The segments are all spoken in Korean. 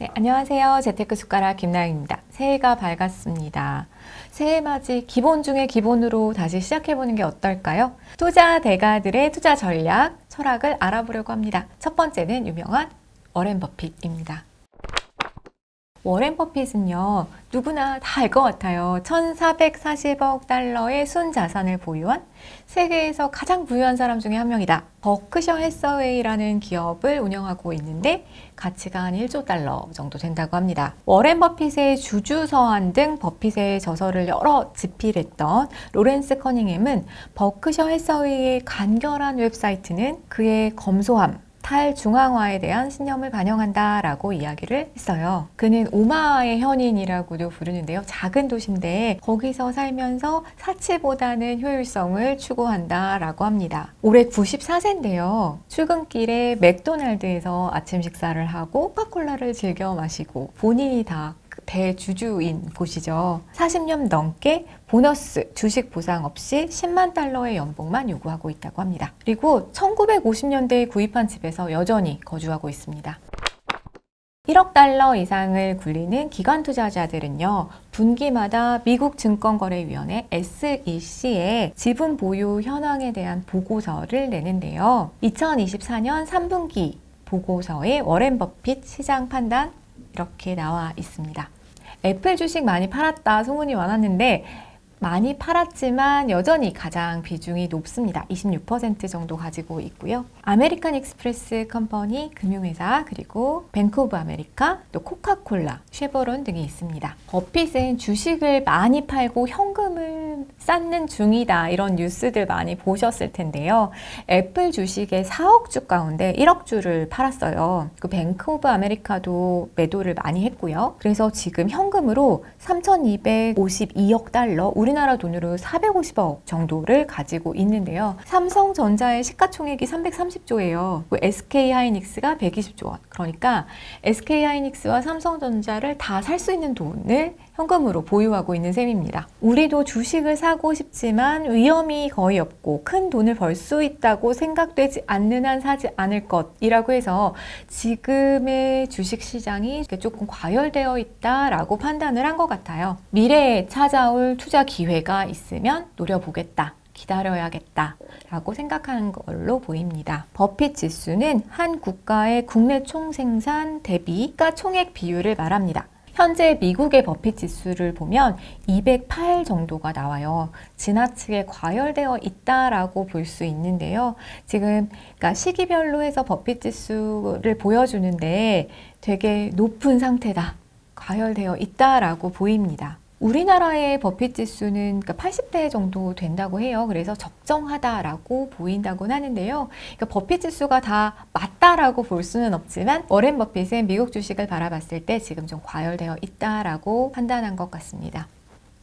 네, 안녕하세요. 재테크 숟가락 김나영입니다. 새해가 밝았습니다. 새해 맞이 기본 중에 기본으로 다시 시작해보는 게 어떨까요? 투자 대가들의 투자 전략, 철학을 알아보려고 합니다. 첫 번째는 유명한 워렌 버핏입니다. 워렌 버핏은요, 누구나 다 알 것 같아요. 1440억 달러의 순자산을 보유한 세계에서 가장 부유한 사람 중에 한 명이다. 버크셔 해서웨이라는 기업을 운영하고 있는데 가치가 한 1조 달러 정도 된다고 합니다. 워렌 버핏의 주주서한 등 버핏의 저서를 여러 집필했던 로렌스 커닝햄은 버크셔 해서웨이의 간결한 웹사이트는 그의 검소함, 탈중앙화에 대한 신념을 반영한다라고 이야기를 했어요. 그는 오마하의 현인이라고도 부르는데요. 작은 도시인데 거기서 살면서 사치보다는 효율성을 추구한다라고 합니다. 올해 94세인데요. 출근길에 맥도날드에서 아침 식사를 하고 코카콜라를 즐겨 마시고 본인이 다 대주주인 곳이죠. 40년 넘게 보너스, 주식 보상 없이 10만 달러의 연봉만 요구하고 있다고 합니다. 그리고 1950년대에 구입한 집에서 여전히 거주하고 있습니다. 1억 달러 이상을 굴리는 기관 투자자들은요, 분기마다 미국 증권거래위원회 SEC에 지분 보유 현황에 대한 보고서를 내는데요. 2024년 3분기 보고서에 워렌 버핏 시장 판단 이렇게 나와 있습니다. 애플 주식 많이 팔았다 소문이 많았는데 많이 팔았지만 여전히 가장 비중이 높습니다. 26% 정도 가지고 있고요. 아메리칸 익스프레스 컴퍼니 금융회사, 그리고 뱅크 오브 아메리카, 또 코카콜라, 쉐보론 등이 있습니다. 버핏은 주식을 많이 팔고 현금을 쌓는 중이다, 이런 뉴스들 많이 보셨을 텐데요. 애플 주식의 4억 주 가운데 1억 주를 팔았어요. 그 뱅크 오브 아메리카도 매도를 많이 했고요. 그래서 지금 현금으로 3,252억 달러, 우리나라 돈으로 450억 정도를 가지고 있는데요. 삼성전자의 시가총액이 330조예요. SK하이닉스가 120조 원. 그러니까 SK하이닉스와 삼성전자를 다 살 수 있는 돈을 현금으로 보유하고 있는 셈입니다. 우리도 주식을 사고 싶지만 위험이 거의 없고 큰 돈을 벌 수 있다고 생각되지 않는 한 사지 않을 것이라고 해서 지금의 주식시장이 조금 과열되어 있다라고 판단을 한 것 같아요. 미래에 찾아올 투자 기회가 있으면 노려보겠다, 기다려야겠다 라고 생각하는 걸로 보입니다. 버핏 지수는 한 국가의 국내 총생산 대비 시가총액 비율을 말합니다. 현재 미국의 버핏 지수를 보면 208 정도가 나와요. 지나치게 과열되어 있다라고 볼 수 있는데요. 지금 그러니까 시기별로 해서 버핏 지수를 보여주는데 되게 높은 상태다, 과열되어 있다라고 보입니다. 우리나라의 버핏 지수는 80대 정도 된다고 해요. 그래서 적정하다라고 보인다고 하는데요. 그러니까 버핏 지수가 다 맞다라고 볼 수는 없지만 워렌 버핏은 미국 주식을 바라봤을 때 지금 좀 과열되어 있다라고 판단한 것 같습니다.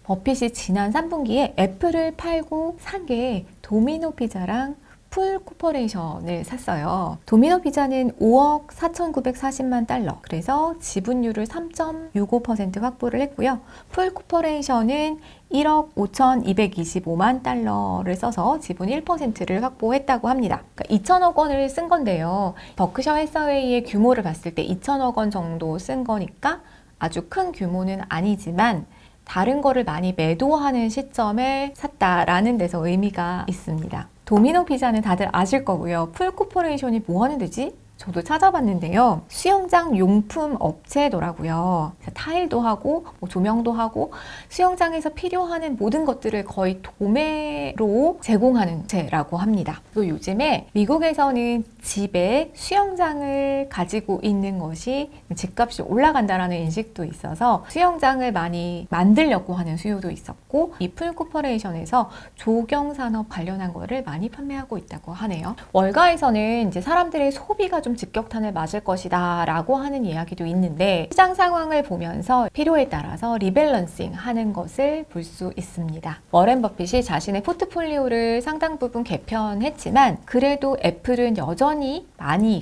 버핏이 지난 3분기에 애플을 팔고 산 게 도미노 피자랑 풀 코퍼레이션을 샀어요. 도미노 피자는 5억 4,940만 달러, 그래서 지분율을 3.65% 확보를 했고요. 풀 코퍼레이션은 1억 5,225만 달러를 써서 지분 1%를 확보했다고 합니다. 그러니까 2천억 원을 쓴 건데요. 버크셔 해서웨이의 규모를 봤을 때 2천억 원 정도 쓴 거니까 아주 큰 규모는 아니지만 다른 거를 많이 매도하는 시점에 샀다라는 데서 의미가 있습니다. 도미노 피자는 다들 아실 거고요. 풀 코퍼레이션이 뭐 하는 데지? 저도 찾아봤는데요. 수영장 용품 업체더라고요. 타일도 하고 조명도 하고 수영장에서 필요한 모든 것들을 거의 도매로 제공하는 업체라고 합니다. 또 요즘에 미국에서는 집에 수영장을 가지고 있는 것이 집값이 올라간다라는 인식도 있어서 수영장을 많이 만들려고 하는 수요도 있었고, 이 풀 코퍼레이션에서 조경산업 관련한 거를 많이 판매하고 있다고 하네요. 월가에서는 이제 사람들의 소비가 좀 직격탄을 맞을 것이다 라고 하는 이야기도 있는데, 시장 상황을 보면서 필요에 따라서 리밸런싱 하는 것을 볼 수 있습니다. 워렌 버핏이 자신의 포트폴리오를 상당 부분 개편했지만 그래도 애플은 여전히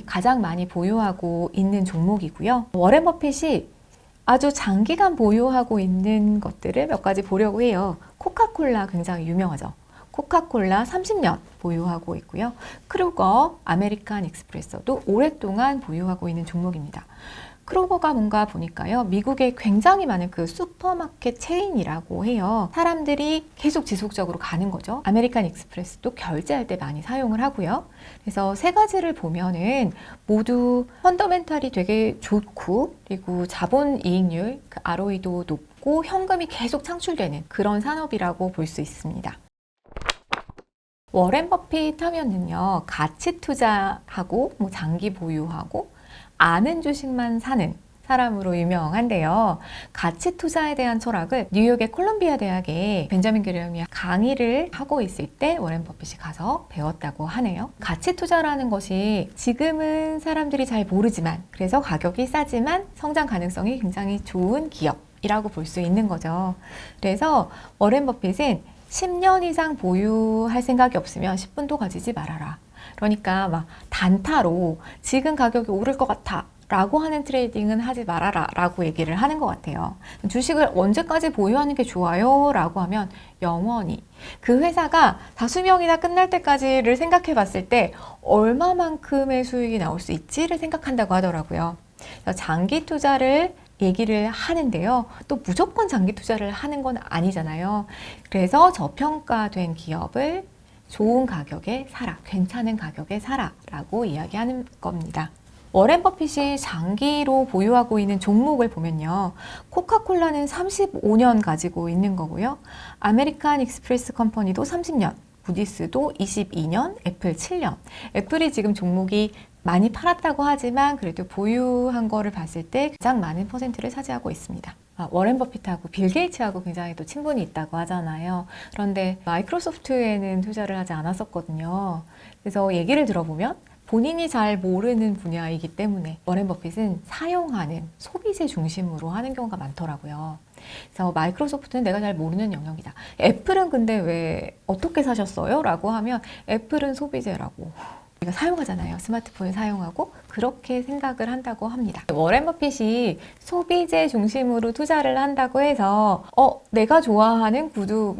가장 많이 보유하고 있는 종목이고요. 워렌 버핏이 아주 장기간 보유하고 있는 것들을 몇 가지 보려고 해요. 코카콜라 굉장히 유명하죠. 코카콜라 30년 보유하고 있고요. 크루거, 아메리칸 익스프레소도 오랫동안 보유하고 있는 종목입니다. 크로거가 뭔가 보니까요, 미국에 굉장히 많은 그 슈퍼마켓 체인이라고 해요. 사람들이 계속 지속적으로 가는 거죠. 아메리칸 익스프레스도 결제할 때 많이 사용을 하고요. 그래서 세 가지를 보면은 모두 펀더멘탈이 되게 좋고, 그리고 자본 이익률, 그 ROE도 높고 현금이 계속 창출되는 그런 산업이라고 볼 수 있습니다. 워렌 버핏 하면은요, 가치 투자하고 뭐 장기 보유하고 아는 주식만 사는 사람으로 유명한데요. 가치 투자에 대한 철학을 뉴욕의 콜롬비아 대학에 벤자민 그레엄이 강의를 하고 있을 때 워렌 버핏이 가서 배웠다고 하네요. 가치 투자라는 것이 지금은 사람들이 잘 모르지만, 그래서 가격이 싸지만 성장 가능성이 굉장히 좋은 기업이라고 볼 수 있는 거죠. 그래서 워렌 버핏은 10년 이상 보유할 생각이 없으면 10분도 가지지 말아라. 그러니까 막 단타로 지금 가격이 오를 것 같아 라고 하는 트레이딩은 하지 말아라 라고 얘기를 하는 것 같아요. 주식을 언제까지 보유하는 게 좋아요? 라고 하면 영원히, 그 회사가 다 수명이나 끝날 때까지를 생각해 봤을 때 얼마만큼의 수익이 나올 수 있지를 생각한다고 하더라고요. 그래서 장기 투자를 얘기를 하는데요. 또 무조건 장기 투자를 하는 건 아니잖아요. 그래서 저평가된 기업을 좋은 가격에 사라, 괜찮은 가격에 사라 라고 이야기하는 겁니다. 워렌 버핏이 장기로 보유하고 있는 종목을 보면요, 코카콜라는 35년 가지고 있는 거고요, 아메리칸 익스프레스 컴퍼니도 30년, 구디스도 22년, 애플 7년. 애플이 지금 종목이 많이 팔았다고 하지만 그래도 보유한 거를 봤을 때 가장 많은 퍼센트를 차지하고 있습니다. 워렌 버핏하고 빌 게이츠하고 굉장히 또 친분이 있다고 하잖아요. 그런데 마이크로소프트에는 투자를 하지 않았었거든요. 그래서 얘기를 들어보면 본인이 잘 모르는 분야이기 때문에 워렌 버핏은 사용하는 소비재 중심으로 하는 경우가 많더라고요. 그래서 마이크로소프트는 내가 잘 모르는 영역이다. 애플은 근데 왜 어떻게 사셨어요? 라고 하면 애플은 소비재라고. 우리가 사용하잖아요. 스마트폰 사용하고 그렇게 생각을 한다고 합니다. 워렌 버핏이 소비재 중심으로 투자를 한다고 해서 내가 좋아하는 구두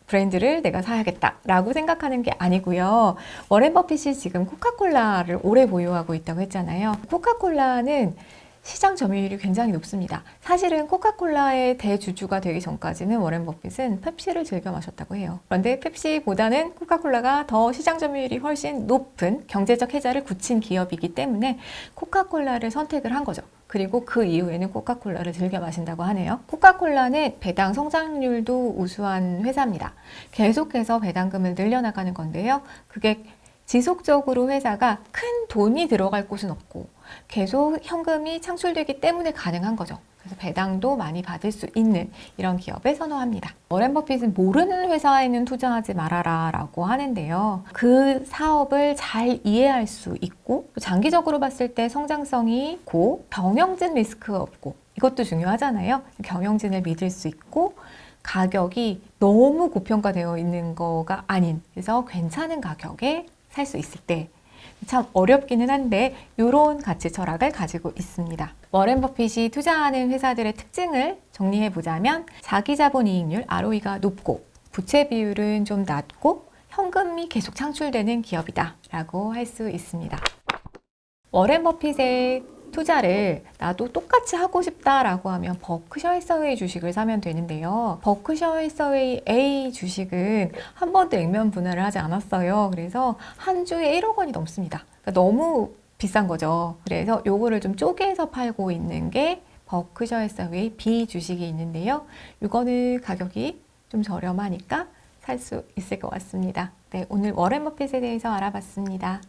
브랜드를 내가 사야겠다 라고 생각하는 게 아니고요. 워렌 버핏이 지금 코카콜라를 오래 보유하고 있다고 했잖아요. 코카콜라는 시장 점유율이 굉장히 높습니다. 사실은 코카콜라의 대주주가 되기 전까지는 워렌 버핏은 펩시를 즐겨 마셨다고 해요. 그런데 펩시보다는 코카콜라가 더 시장 점유율이 훨씬 높은 경제적 혜자를 굳힌 기업이기 때문에 코카콜라를 선택을 한 거죠. 그리고 그 이후에는 코카콜라를 즐겨 마신다고 하네요. 코카콜라는 배당 성장률도 우수한 회사입니다. 계속해서 배당금을 늘려나가는 건데요. 그게 지속적으로 회사가 큰 돈이 들어갈 곳은 없고 계속 현금이 창출되기 때문에 가능한 거죠. 그래서 배당도 많이 받을 수 있는 이런 기업을 선호합니다. 워렌 버핏은 모르는 회사에는 투자하지 말아라 라고 하는데요. 그 사업을 잘 이해할 수 있고 장기적으로 봤을 때 성장성이 있고 경영진 리스크가 없고, 이것도 중요하잖아요. 경영진을 믿을 수 있고 가격이 너무 고평가되어 있는 거가 아닌, 그래서 괜찮은 가격에 살 수 있을 때, 참 어렵기는 한데 이런 가치 철학을 가지고 있습니다. 워렌 버핏이 투자하는 회사들의 특징을 정리해 보자면 자기 자본 이익률 ROE가 높고 부채 비율은 좀 낮고 현금이 계속 창출되는 기업이다 라고 할 수 있습니다. 워렌 버핏의 투자를 나도 똑같이 하고 싶다라고 하면 버크셔 해서웨이 주식을 사면 되는데요. 버크셔 해서웨이 A 주식은 한 번도 액면 분할을 하지 않았어요. 그래서 한 주에 1억 원이 넘습니다. 그러니까 너무 비싼 거죠. 그래서 요거를 좀 쪼개서 팔고 있는 게 버크셔 해서웨이 B 주식이 있는데요. 이거는 가격이 좀 저렴하니까 살 수 있을 것 같습니다. 네, 오늘 워렌 버핏에 대해서 알아봤습니다.